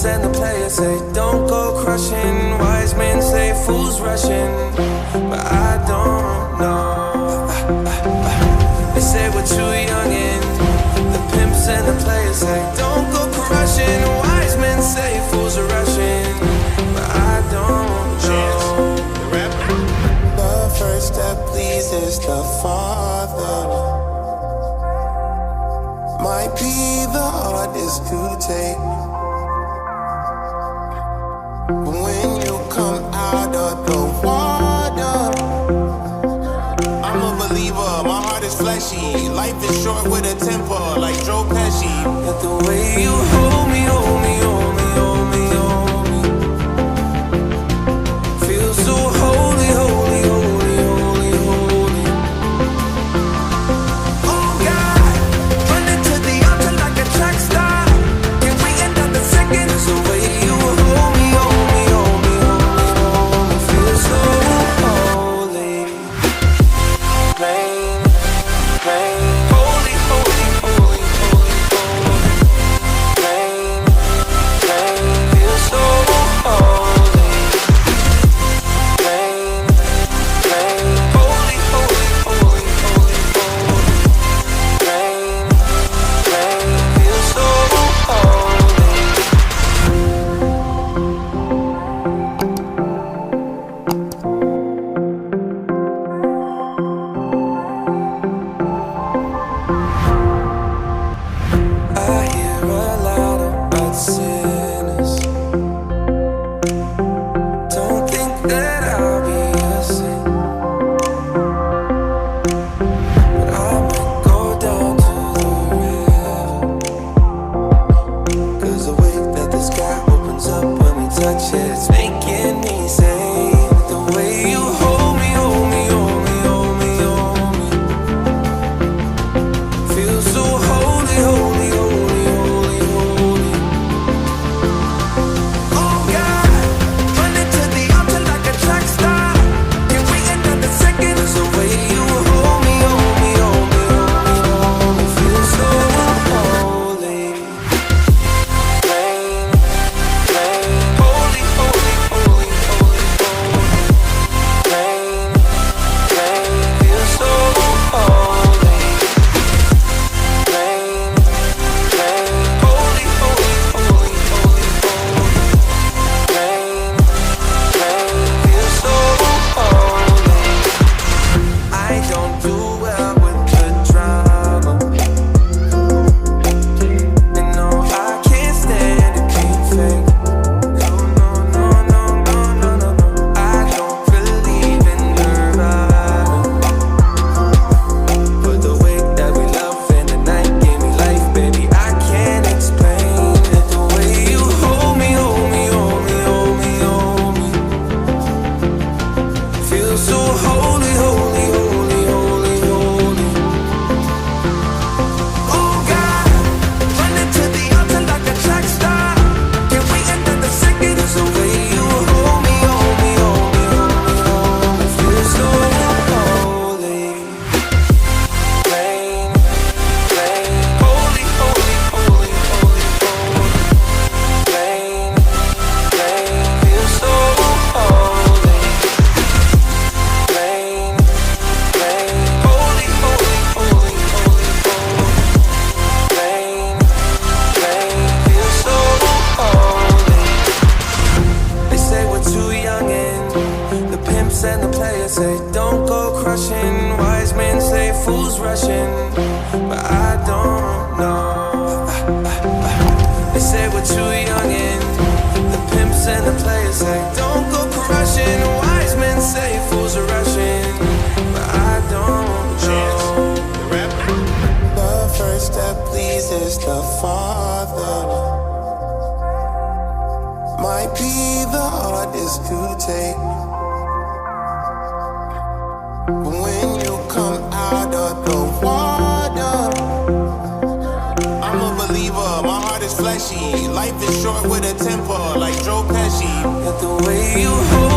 and the players say don't go crushing. Wise men say fools rushing, but I don't know. They say we're too young and the pimps and the players say don't go crushing. Wise men say fools are rushing, but I don't know. The first step pleases the Father, might be the hardest to take. But when you come out of the water, I'm a believer, my heart is fleshy. Life is short with a temper, like Joe Pesci. But the way you hold me, hold me, hold me, hold me, hold me, feel so holy, holy, holy, holy, holy. Oh God, running to the altar like a track star. Can we end up the second? It's the way you hold me, hold me, hold me, hold me, hold me, feel so holy. Plain, plain, holy, holy, holy, holy, holy. Plain, plain, feel so holy. Plain, plain, holy, holy, holy, holy, holy. Plain, plain, feel so holy. I hear a lot about sinners. Don't think that I'll be a saint, but I might go down to the river. 'Cause the way that the sky opens up when we touch it, it's making me say the way you hold me, hold me, hold me, hold me, hold me, feel so holy, holy, holy, holy, holy. Oh God, running to the altar like a track star. Can we end up the second? It's the way you hold me, hold me, hold me, hold me, hold me, feel so holy. Plain, plain, holy, holy, holy, holy, holy. Plain, plain, feel so holy. Plain, plain, holy, holy, holy, holy, holy. Plain, plain, feel so holy. I don't do well with the drama, and no, I can't stand it being fake. No, no, no, no, no, no, no, no. I don't believe in nirvana, but the way that we love in the night gave me life, baby. I can't explain it. The way you hold me, hold me, hold me, hold me, hold me, feel so holy, holy, holy, holy, holy. Oh God, running to the altar like a track star. Can we end up the second? It's the way you hold me, hold me, hold me, hold me, hold me, feel so holy. Plain, plain, holy, holy, holy, holy, holy. Plain, plain, feel so holy. Plain, plain, holy, holy, holy, holy, holy. Plain, plain, feel so holy. They say we're too young and the pimps and the players say don't go crushing. Wise men say fools rushing, but I don't know. They say we're too young and the pimps and the players say don't go crushing. Wise men say fools are rushing, but I don't know. The first step pleases the Father, might be the hardest to take. But when you come out of the water, I'm a believer, my heart is fleshy. Life is short with a temper, like Joe Pesci. But the way you hold